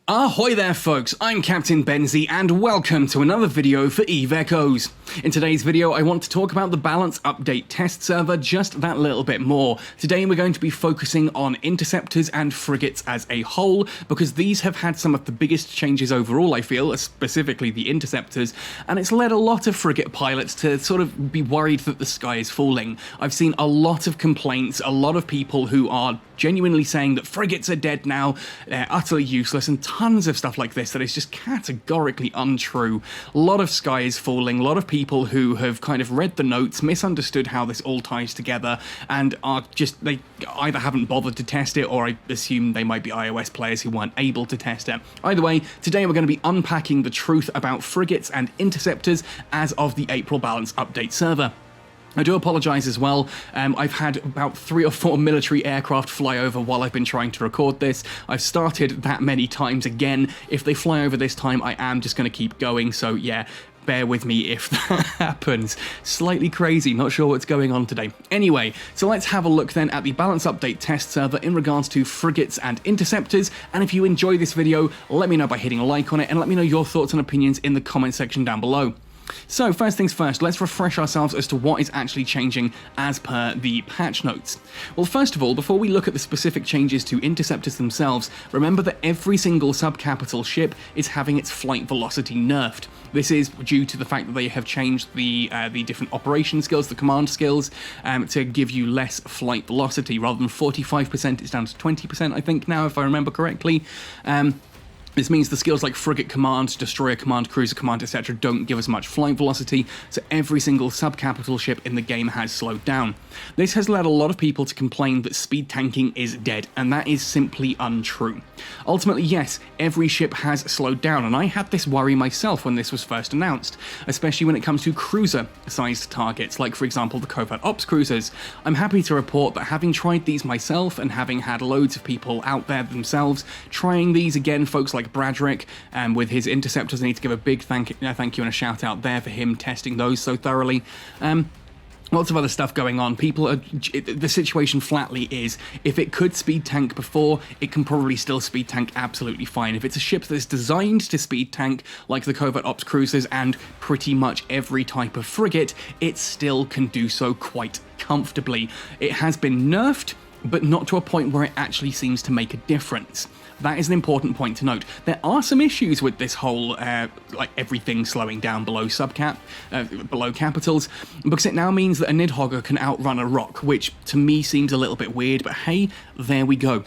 Ahoy there folks, I'm Captain Benzie and welcome to another video for EVE Echoes. In today's video I want to talk about the balance update test server just that little bit more. Today we're going to be focusing on interceptors and frigates as a whole because these have had some of the biggest changes overall I feel, specifically the interceptors, and it's led a lot of frigate pilots to sort of be worried that the sky is falling. I've seen a lot of complaints, a lot of people who are genuinely saying that frigates are dead now, they're utterly useless, and tons of stuff like this that is just categorically untrue. A lot of sky is falling, a lot of people who have kind of read the notes, misunderstood how this all ties together, and are just, they either haven't bothered to test it, or I assume they might be iOS players who weren't able to test it. Either way, today we're going to be unpacking the truth about frigates and interceptors as of the April balance update server. I do apologise as well, I've had about 3 or 4 military aircraft fly over while I've been trying to record this. I've started that many times again. If they fly over this time, I am just going to keep going, so yeah, bear with me if that happens. Slightly crazy, not sure what's going on today. Anyway, so let's have a look then at the balance update test server in regards to frigates and interceptors, and if you enjoy this video, let me know by hitting a like on it, and let me know your thoughts and opinions in the comment section down below. So first things first, let's refresh ourselves as to what is actually changing as per the patch notes. Well, first of all, before we look at the specific changes to interceptors themselves, remember that every single subcapital ship is having its flight velocity nerfed. This is due to the fact that they have changed the different operation skills, the command skills, to give you less flight velocity. Rather than 45%, it's down to 20%, I think now, if I remember correctly. This means the skills like frigate command, destroyer command, cruiser command, etc. don't give us much flight velocity, so every single subcapital ship in the game has slowed down. This has led a lot of people to complain that speed tanking is dead, and that is simply untrue. Ultimately, yes, every ship has slowed down, and I had this worry myself when this was first announced, especially when it comes to cruiser-sized targets, like for example the covert ops cruisers. I'm happy to report that having tried these myself, and having had loads of people out there themselves trying these again, folks like Bradrick, with his interceptors. I need to give a big thank you and a shout out there for him testing those so thoroughly. Lots of other stuff going on. The situation flatly is, if it could speed tank before, it can probably still speed tank absolutely fine. If it's a ship that's designed to speed tank, like the covert ops cruisers and pretty much every type of frigate, it still can do so quite comfortably. It has been nerfed, but not to a point where it actually seems to make a difference. That is an important point to note. There are some issues with this whole, like everything slowing down below below capitals, because it now means that a Nidhogger can outrun a rock, which to me seems a little bit weird, but hey, there we go.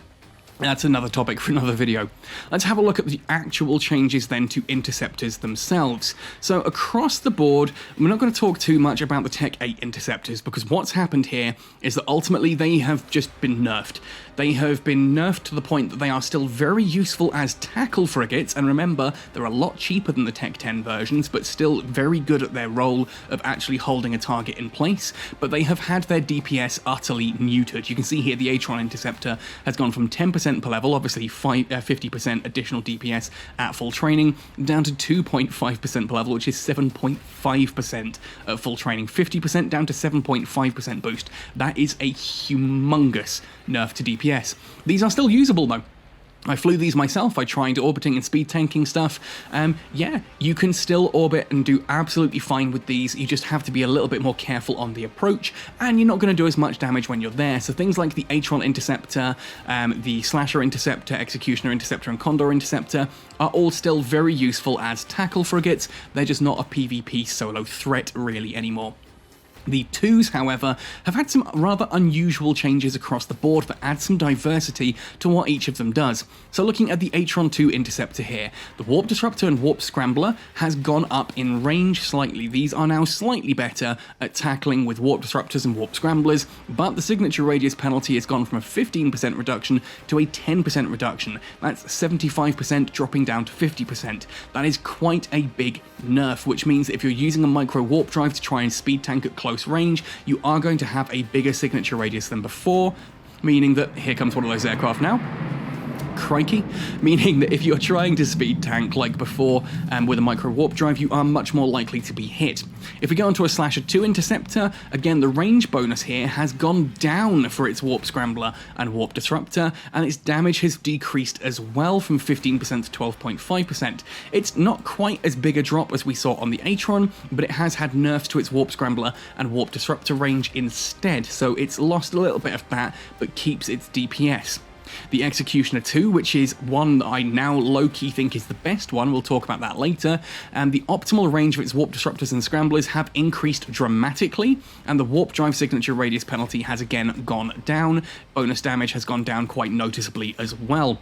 That's another topic for another video. Let's have a look at the actual changes then to interceptors themselves. So across the board, we're not going to talk too much about the Tech 8 interceptors, because what's happened here is that ultimately they have just been nerfed. They have been nerfed to the point that they are still very useful as tackle frigates, and remember, they're a lot cheaper than the Tech 10 versions, but still very good at their role of actually holding a target in place, but they have had their DPS utterly neutered. You can see here the Atron Interceptor has gone from 10% per level, obviously 50% additional DPS at full training, down to 2.5% per level, which is 7.5% at full training, 50% down to 7.5% boost. That is a humongous nerf to DPS. These are still usable though. I flew these myself, I tried orbiting and speed tanking stuff. Yeah, you can still orbit and do absolutely fine with these, you just have to be a little bit more careful on the approach, and you're not going to do as much damage when you're there. So things like the Atron Interceptor, the Slasher Interceptor, Executioner Interceptor, and Condor Interceptor are all still very useful as tackle frigates. They're just not a PvP solo threat really anymore. The 2s, however, have had some rather unusual changes across the board that add some diversity to what each of them does. So looking at the Atron 2 Interceptor here, the Warp Disruptor and Warp Scrambler has gone up in range slightly. These are now slightly better at tackling with Warp Disruptors and Warp Scramblers, but the signature radius penalty has gone from a 15% reduction to a 10% reduction. That's 75% dropping down to 50%. That is quite a big nerf, which means that if you're using a micro warp drive to try and speed tank at close range, you are going to have a bigger signature radius than before, meaning that here comes one of those aircraft now. crikey, meaning that if you're trying to speed tank like before with a micro warp drive, you are much more likely to be hit. If we go onto a /2 Interceptor, again the range bonus here has gone down for its warp scrambler and warp disruptor, and its damage has decreased as well from 15% to 12.5%. It's not quite as big a drop as we saw on the Atron, but it has had nerfs to its warp scrambler and warp disruptor range instead, so it's lost a little bit of that, but keeps its DPS. The Executioner 2, which is one that I now low-key think is the best one, we'll talk about that later, and the optimal range of its warp disruptors and scramblers have increased dramatically, and the warp drive signature radius penalty has again gone down. Bonus damage has gone down quite noticeably as well.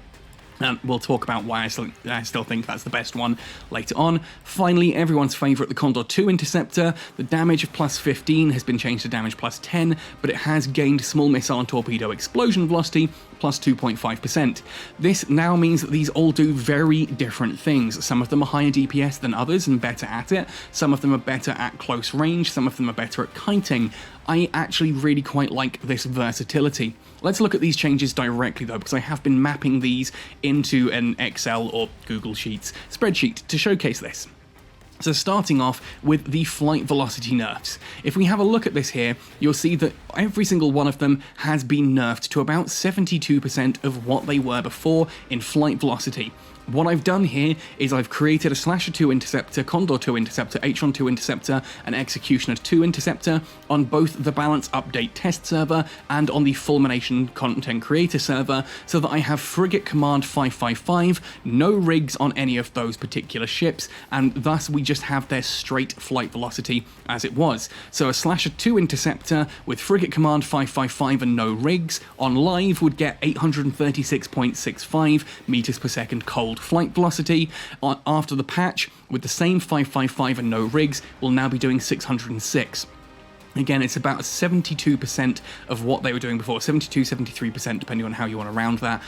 We'll talk about why I still think that's the best one later on. Finally, everyone's favourite, the Condor 2 Interceptor. The damage of plus 15 has been changed to damage plus 10, but it has gained small missile and torpedo explosion velocity plus 2.5%. This now means that these all do very different things. Some of them are higher DPS than others and better at it. Some of them are better at close range. Some of them are better at kiting. I actually really quite like this versatility. Let's look at these changes directly though, because I have been mapping these into an Excel or Google Sheets spreadsheet to showcase this. So starting off with the flight velocity nerfs. If we have a look at this here, you'll see that every single one of them has been nerfed to about 72% of what they were before in flight velocity. What I've done here is I've created a /2 Interceptor, Condor 2 Interceptor, Atron 2 Interceptor, and Executioner 2 Interceptor on both the Balance Update test server and on the Fulmination Content Creator server, so that I have Frigate Command 555, no rigs on any of those particular ships, and thus we just have their straight flight velocity as it was. So a /2 Interceptor with Frigate Command 555 and no rigs on live would get 836.65 meters per second cold flight velocity. After the patch, with the same 555 and no rigs, will now be doing 606. Again, it's about 72% of what they were doing before, 72, 73%, depending on how you want to round that,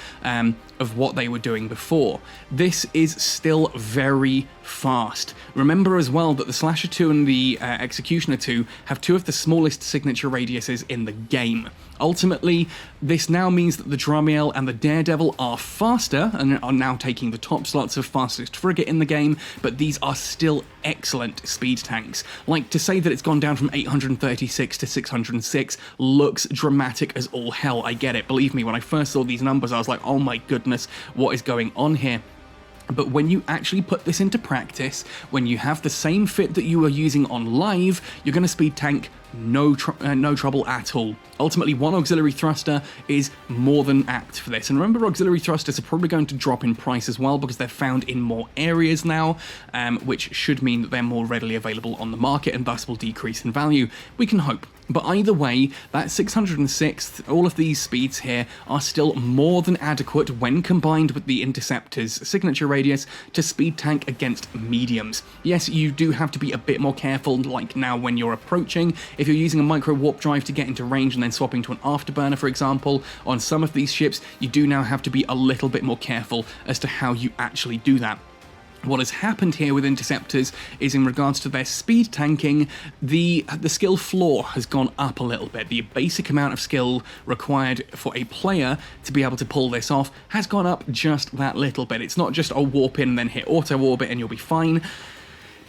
of what they were doing before. This is still very fast. Remember as well that the /2 and the Executioner 2 have two of the smallest signature radiuses in the game. Ultimately, this now means that the Dramiel and the Daredevil are faster and are now taking the top slots of fastest frigate in the game, but these are still excellent speed tanks. Like, to say that it's gone down from 836 to 606 looks dramatic as all hell, I get it. Believe me, when I first saw these numbers, I was like, oh my goodness, what is going on here? But when you actually put this into practice, when you have the same fit that you are using on live, you're going to speed tank no trouble at all. Ultimately, one auxiliary thruster is more than apt for this. And remember, auxiliary thrusters are probably going to drop in price as well because they're found in more areas now, which should mean that they're more readily available on the market and thus will decrease in value. We can hope. But either way, that 606, all of these speeds here are still more than adequate when combined with the Interceptor's signature radius to speed tank against mediums. Yes, you do have to be a bit more careful, like now when you're approaching. If you're using a micro warp drive to get into range and then swapping to an afterburner, for example, on some of these ships, you do now have to be a little bit more careful as to how you actually do that. What has happened here with Interceptors is, in regards to their speed tanking, the skill floor has gone up a little bit. The basic amount of skill required for a player to be able to pull this off has gone up just that little bit. It's not just a warp in and then hit auto orbit and you'll be fine.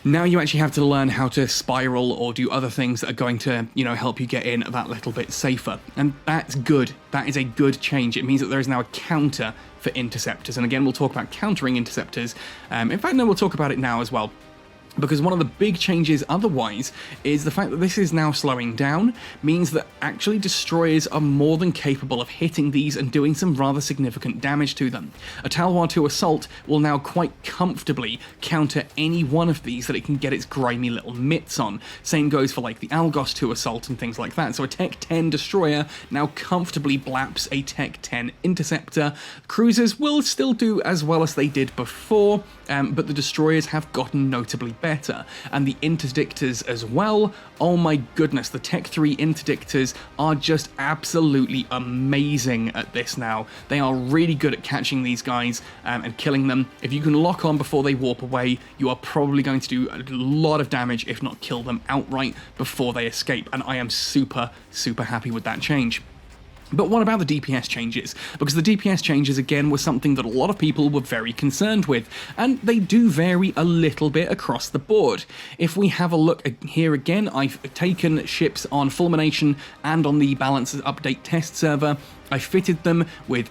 Now you actually have to learn how to spiral or do other things that are going to, help you get in that little bit safer. And that's good. That is a good change. It means that there is now a counter for Interceptors. And again, we'll talk about countering Interceptors. In fact, no, we'll talk about it now as well. Because one of the big changes otherwise is the fact that this is now slowing down means that actually destroyers are more than capable of hitting these and doing some rather significant damage to them. A Talwar 2 Assault will now quite comfortably counter any one of these that it can get its grimy little mitts on. Same goes for like the Algos 2 Assault and things like that. So a Tech 10 destroyer now comfortably blaps a Tech 10 Interceptor. Cruisers will still do as well as they did before, but the destroyers have gotten notably better, and the interdictors as well. Oh my goodness, the Tech 3 interdictors are just absolutely amazing at this now. They are really good at catching these guys and killing them. If you can lock on before they warp away, you are probably going to do a lot of damage, if not kill them outright before they escape, and I am super happy with that change. But what about the DPS changes? Because the DPS changes, again, were something that a lot of people were very concerned with, and they do vary a little bit across the board. If we have a look here again, I've taken ships on Fulmination and on the Balance Update test server. I fitted them with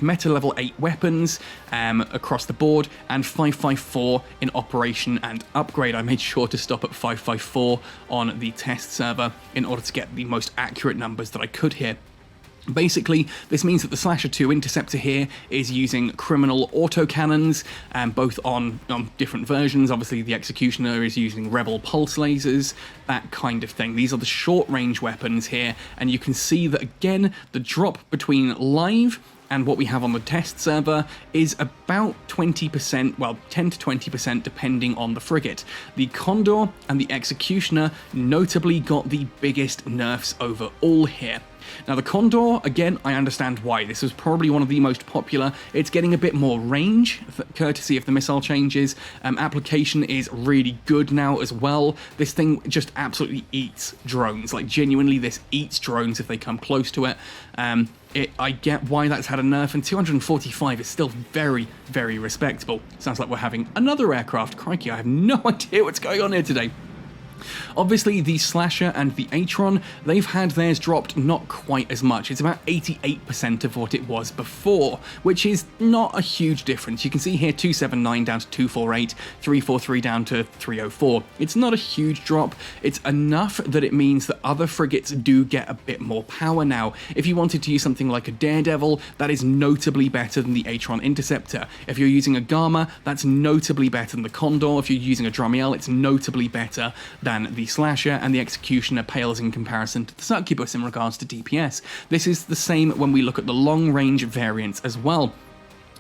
meta level 8 weapons across the board, and 554 in operation and upgrade. I made sure to stop at 554 on the test server in order to get the most accurate numbers that I could here. Basically, this means that the Slasher 2 Interceptor here is using criminal autocannons, both on different versions. Obviously, the Executioner is using Rebel pulse lasers, that kind of thing. These are the short-range weapons here, and you can see that, again, the drop between live and what we have on the test server is about 20%, well, 10 to 20% depending on the frigate. The Condor and the Executioner notably got the biggest nerfs overall here. Now the Condor, again, I understand why. This was probably one of the most popular. It's getting a bit more range, courtesy of the missile changes. Application is really good now as well. This thing just absolutely eats drones. Like, genuinely, this eats drones if they come close to it. I get why that's had a nerf, and 245 is still very, very respectable. Sounds like we're having another aircraft. Crikey, I have no idea what's going on here today. Obviously, the Slasher and the Atron, they've had theirs dropped not quite as much. It's about 88% of what it was before, which is not a huge difference. You can see here 279 down to 248, 343 down to 304. It's not a huge drop. It's enough that it means that other frigates do get a bit more power now. If you wanted to use something like a Daredevil, that is notably better than the Atron Interceptor. If you're using a Gamma, that's notably better than the Condor. If you're using a Dramiel, it's notably better than the Slasher, and the Executioner pales in comparison to the Succubus in regards to DPS. This is the same when we look at the long-range variants as well.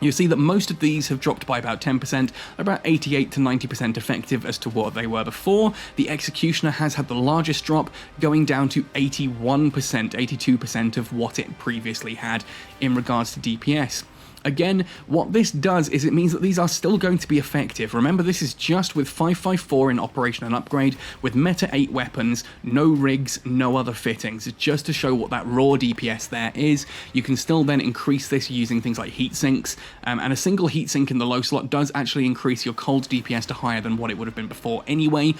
You see that most of these have dropped by about 10%, about 88 to 90% effective as to what they were before. The Executioner has had the largest drop, going down to 81%, 82% of what it previously had in regards to DPS. Again, what this does is it means that these are still going to be effective. Remember, this is just with 554 in operation and upgrade, with meta 8 weapons, no rigs, no other fittings. It's just to show what that raw DPS there is. You can still then increase this using things like heat sinks, and a single heat sink in the low slot does actually increase your cold DPS to higher than what it would have been before anyway.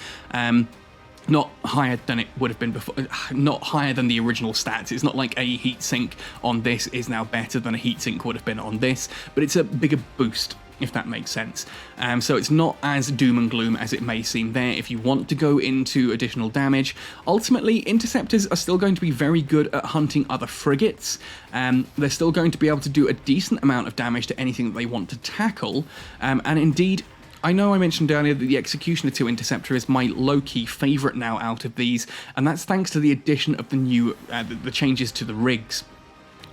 Not higher than it would have been before, not higher than the original stats. It's not like a heatsink on this is now better than a heatsink would have been on this, but it's a bigger boost, if that makes sense. So it's not as doom and gloom as it may seem there if you want to go into additional damage. Ultimately, Interceptors are still going to be very good at hunting other frigates. They're still going to be able to do a decent amount of damage to anything that they want to tackle, and indeed, I know I mentioned earlier that the Executioner 2 Interceptor is my low-key favourite now out of these, and that's thanks to the addition of the new, the changes to the rigs.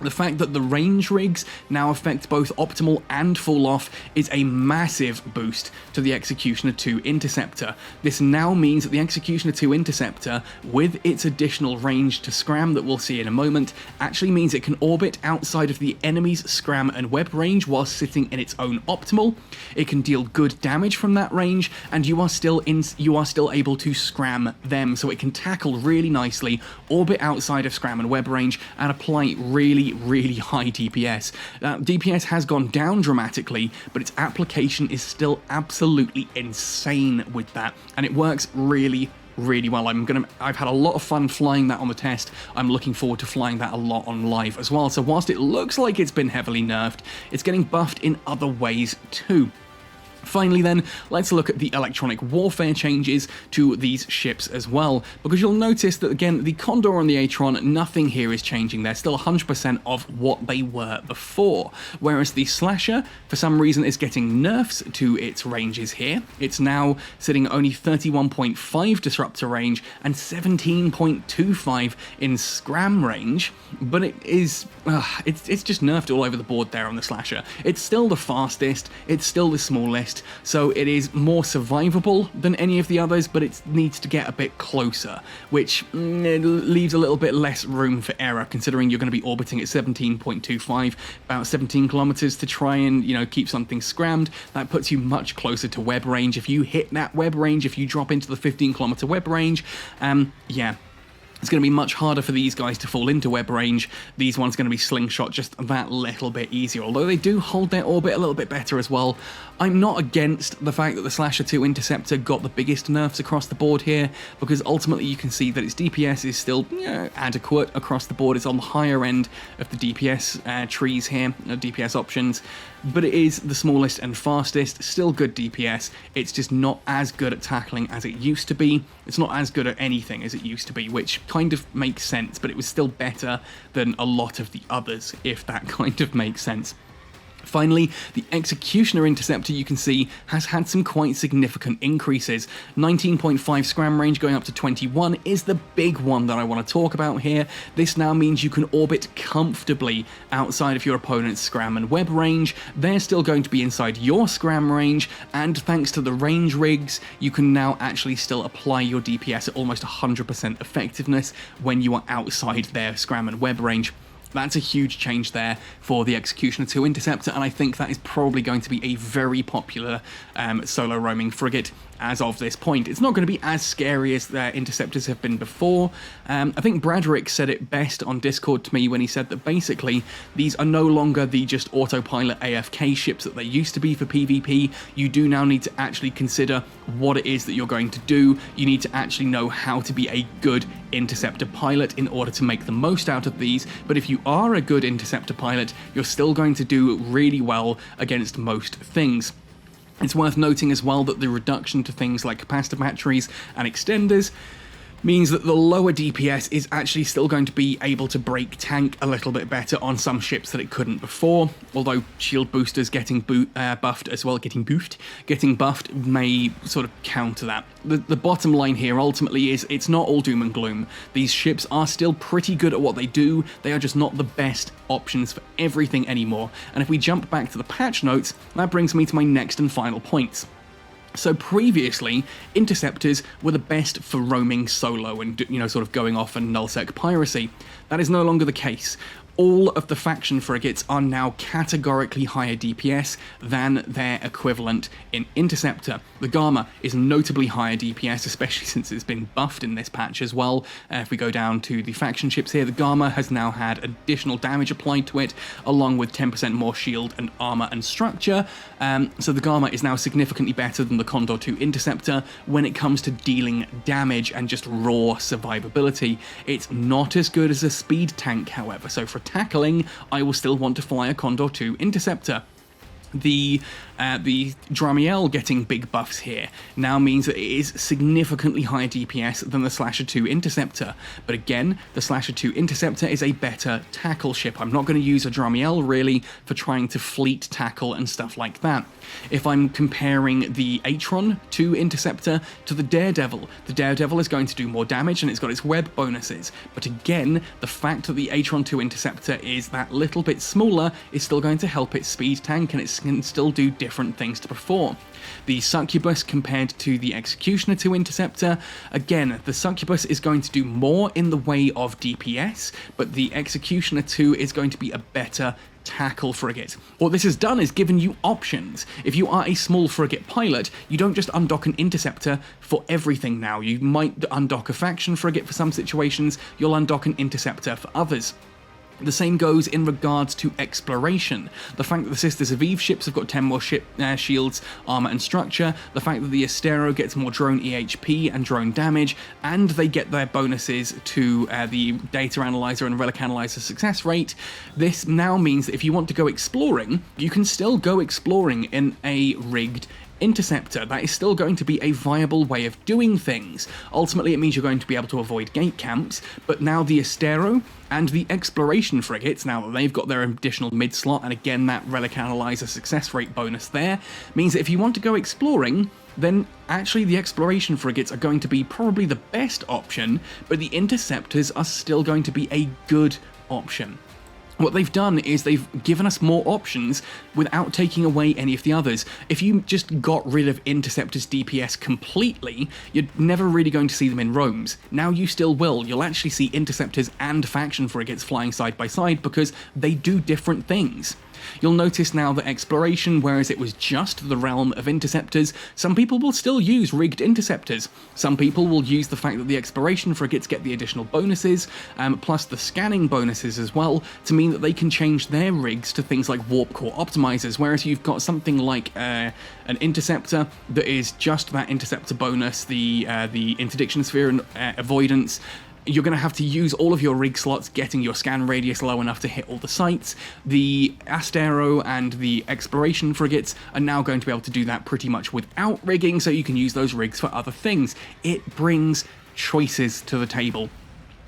The fact that the range rigs now affect both optimal and full off is a massive boost to the Executioner 2 Interceptor. This now means that the Executioner 2 Interceptor, with its additional range to scram that we'll see in a moment, actually means it can orbit outside of the enemy's scram and web range while sitting in its own optimal. It can deal good damage from that range, and you are still able to scram them, so it can tackle really nicely, orbit outside of scram and web range, and apply really high DPS. DPS has gone down dramatically, but its application is still absolutely insane with that, and it works really well. I've had a lot of fun flying that on the test. I'm looking forward to flying that a lot on live as well. So whilst it looks like it's been heavily nerfed, it's getting buffed in other ways too. Finally then, let's look at the electronic warfare changes to these ships as well, because you'll notice that, again, the Condor and the Atron, nothing here is changing. They're still 100% of what they were before, whereas the Slasher, for some reason, is getting nerfs to its ranges here. It's now sitting at only 31.5 disruptor range and 17.25 in scram range, but it's just nerfed all over the board there on the Slasher. It's still the fastest, it's still the smallest, so it is more survivable than any of the others, but it needs to get a bit closer, which leaves a little bit less room for error, considering you're going to be orbiting at 17.25, about 17 kilometers to try and, keep something scrammed. That puts you much closer to web range. If you hit that web range, if you drop into the 15 kilometer web range, yeah, It's going to be much harder for these guys to fall into web range. These ones are going to be slingshot just that little bit easier, although they do hold their orbit a little bit better as well. I'm not against the fact that the Slasher 2 Interceptor got the biggest nerfs across the board here, because ultimately you can see that its DPS is still adequate across the board. It's on the higher end of the DPS trees here, DPS options, but it is the smallest and fastest, still good DPS. It's just not as good at tackling as it used to be. It's not as good at anything as it used to be, which kind of makes sense, but it was still better than a lot of the others, if that kind of makes sense. Finally, the Executioner Interceptor, you can see, has had some quite significant increases. 19.5 scram range going up to 21 is the big one that I want to talk about here. This now means you can orbit comfortably outside of your opponent's scram and web range. They're still going to be inside your scram range, and thanks to the range rigs, you can now actually still apply your DPS at almost 100% effectiveness when you are outside their scram and web range. That's a huge change there for the Executioner 2 Interceptor, and I think that is probably going to be a very popular solo roaming frigate as of this point. It's not going to be as scary as their Interceptors have been before. I think Bradrick said it best on Discord to me when he said that basically these are no longer the just autopilot AFK ships that they used to be for PvP. You do now need to actually consider what it is that you're going to do. You need to actually know how to be a good Interceptor pilot in order to make the most out of these, but if you are a good Interceptor pilot, you're still going to do really well against most things. It's worth noting as well that the reduction to things like capacitor batteries and extenders means that the lower DPS is actually still going to be able to break tank a little bit better on some ships that it couldn't before, although shield boosters getting buffed as well, getting buffed may sort of counter that. The bottom line here ultimately is it's not all doom and gloom. These ships are still pretty good at what they do, they are just not the best options for everything anymore. And if we jump back to the patch notes, that brings me to my next and final points. So previously, Interceptors were the best for roaming solo and, sort of going off and nullsec piracy. That is no longer the case. All of the faction frigates are now categorically higher DPS than their equivalent in Interceptor. The Gamma is notably higher DPS, especially since it's been buffed in this patch as well. If we go down to the faction ships here, the Gamma has now had additional damage applied to it, along with 10% more shield and armor and structure. So the Gamma is now significantly better than the Condor 2 Interceptor when it comes to dealing damage and just raw survivability. It's not as good as a speed tank, however, so for tackling, I will still want to fly a Condor 2 Interceptor. The Dramiel getting big buffs here now means that it is significantly higher DPS than the Slasher 2 Interceptor, but again, the Slasher 2 Interceptor is a better tackle ship. I'm not going to use a Dramiel really for trying to fleet tackle and stuff like that. If I'm comparing the Atron 2 Interceptor to the Daredevil is going to do more damage and it's got its web bonuses, but again, the fact that the Atron 2 Interceptor is that little bit smaller is still going to help its speed tank, and it can still do different things to perform. The Succubus compared to the Executioner 2 Interceptor, again, the Succubus is going to do more in the way of DPS, but the Executioner 2 is going to be a better tackle frigate. What this has done is given you options. If you are a small frigate pilot, you don't just undock an Interceptor for everything now. You might undock a faction frigate for some situations, you'll undock an Interceptor for others. The same goes in regards to exploration. The fact that the Sisters of Eve ships have got 10 more shields, armor and structure, the fact that the Astero gets more drone EHP and drone damage, and they get their bonuses to the data analyzer and relic analyzer success rate, this now means that if you want to go exploring, you can still go exploring in a rigged Interceptor. That is still going to be a viable way of doing things. Ultimately, it means you're going to be able to avoid gate camps, but now the Astero and the exploration frigates, now that they've got their additional mid-slot, and again that relic analyzer success rate bonus there, means that if you want to go exploring, then actually the exploration frigates are going to be probably the best option, but the Interceptors are still going to be a good option. What they've done is they've given us more options without taking away any of the others. If you just got rid of Interceptor's DPS completely, you're never really going to see them in roams. Now you still will. You'll actually see Interceptors and faction frigates flying side by side because they do different things. You'll notice now that exploration, whereas it was just the realm of interceptors, some people will still use rigged interceptors. Some people will use the fact that the exploration frigates get the additional bonuses, plus the scanning bonuses as well, to mean that they can change their rigs to things like warp core optimizers, whereas you've got something like an interceptor that is just that interceptor bonus, the interdiction sphere and avoidance. You're going to have to use all of your rig slots, getting your scan radius low enough to hit all the sites. The Astero and the exploration frigates are now going to be able to do that pretty much without rigging, so you can use those rigs for other things. It brings choices to the table.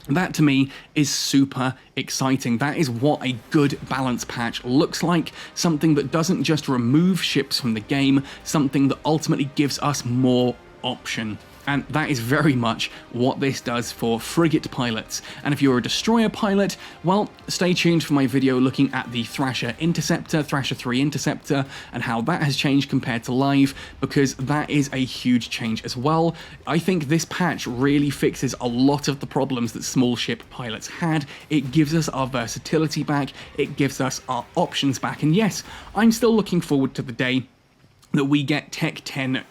That, to me, is super exciting. That is what a good balance patch looks like. Something that doesn't just remove ships from the game, something that ultimately gives us more option. And that is very much what this does for frigate pilots. And if you're a destroyer pilot, well, stay tuned for my video looking at the Thrasher Interceptor, Thrasher 3 Interceptor, and how that has changed compared to live, because that is a huge change as well. I think this patch really fixes a lot of the problems that small ship pilots had. It gives us our versatility back, it gives us our options back, and yes, I'm still looking forward to the day that we get Tech 10,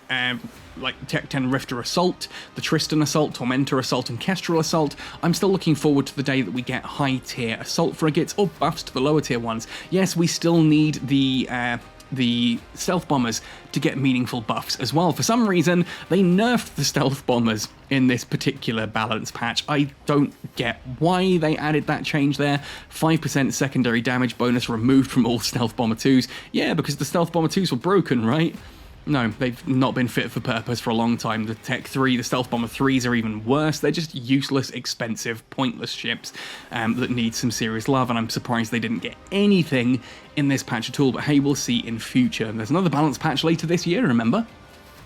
like Tech 10 Rifter Assault, the Tristan Assault, Tormentor Assault, and Kestrel Assault. I'm still looking forward to the day that we get high-tier assault frigates, or buffs to the lower-tier ones. Yes, we still need the stealth bombers to get meaningful buffs as well. For some reason, they nerfed the stealth bombers in this particular balance patch. I don't get why they added that change there. 5% secondary damage bonus removed from all stealth bomber 2s. Yeah, because the stealth bomber 2s were broken, right? No, they've not been fit for purpose for a long time. The Tech 3, the Stealth Bomber 3s are even worse. They're just useless, expensive, pointless ships that need some serious love, and I'm surprised they didn't get anything in this patch at all, but hey, we'll see in future. There's another balance patch later this year, remember?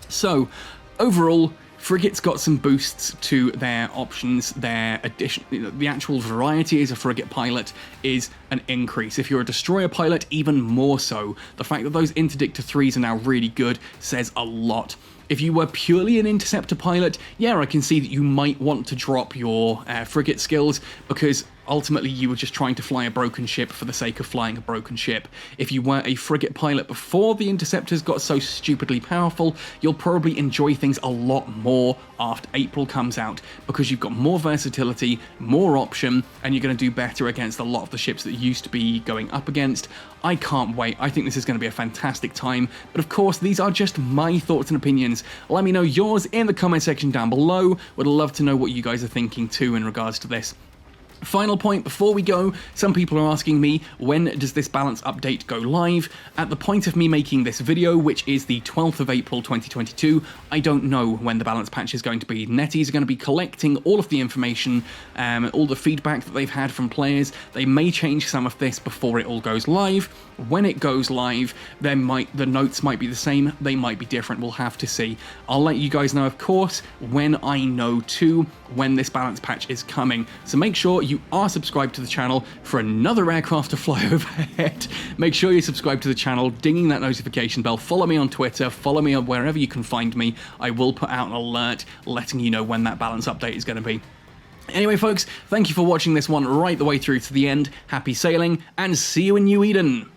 So, overall, frigates got some boosts to their options. Their addition, the actual variety as a frigate pilot is an increase. If you're a destroyer pilot, even more so. The fact that those interdictor 3s are now really good says a lot. If you were purely an interceptor pilot, yeah, I can see that you might want to drop your frigate skills, because ultimately you were just trying to fly a broken ship for the sake of flying a broken ship. If you were a frigate pilot before the interceptors got so stupidly powerful, you'll probably enjoy things a lot more after April comes out, because you've got more versatility, more option, and you're going to do better against a lot of the ships that you used to be going up against. I can't wait. I think this is going to be a fantastic time, but of course these are just my thoughts and opinions. Let me know yours in the comment section down below. Would love to know what you guys are thinking too in regards to this. Final point before we go, some people are asking me, when does this balance update go live? At the point of me making this video, which is the 12th of April 2022, I don't know when the balance patch is going to be. Netties are going to be collecting all of the information, all the feedback that they've had from players. They may change some of this before it all goes live. When it goes live, the notes might be the same, they might be different, we'll have to see. I'll let you guys know, of course, when I know too, when this balance patch is coming. So make sure you are subscribed to the channel for another aircraft to fly overhead. Make sure you subscribe to the channel, dinging that notification bell. Follow me on Twitter, follow me on wherever you can find me. I will put out an alert letting you know when that balance update is going to be. Anyway, folks, thank you for watching this one right the way through to the end. Happy sailing, and see you in New Eden.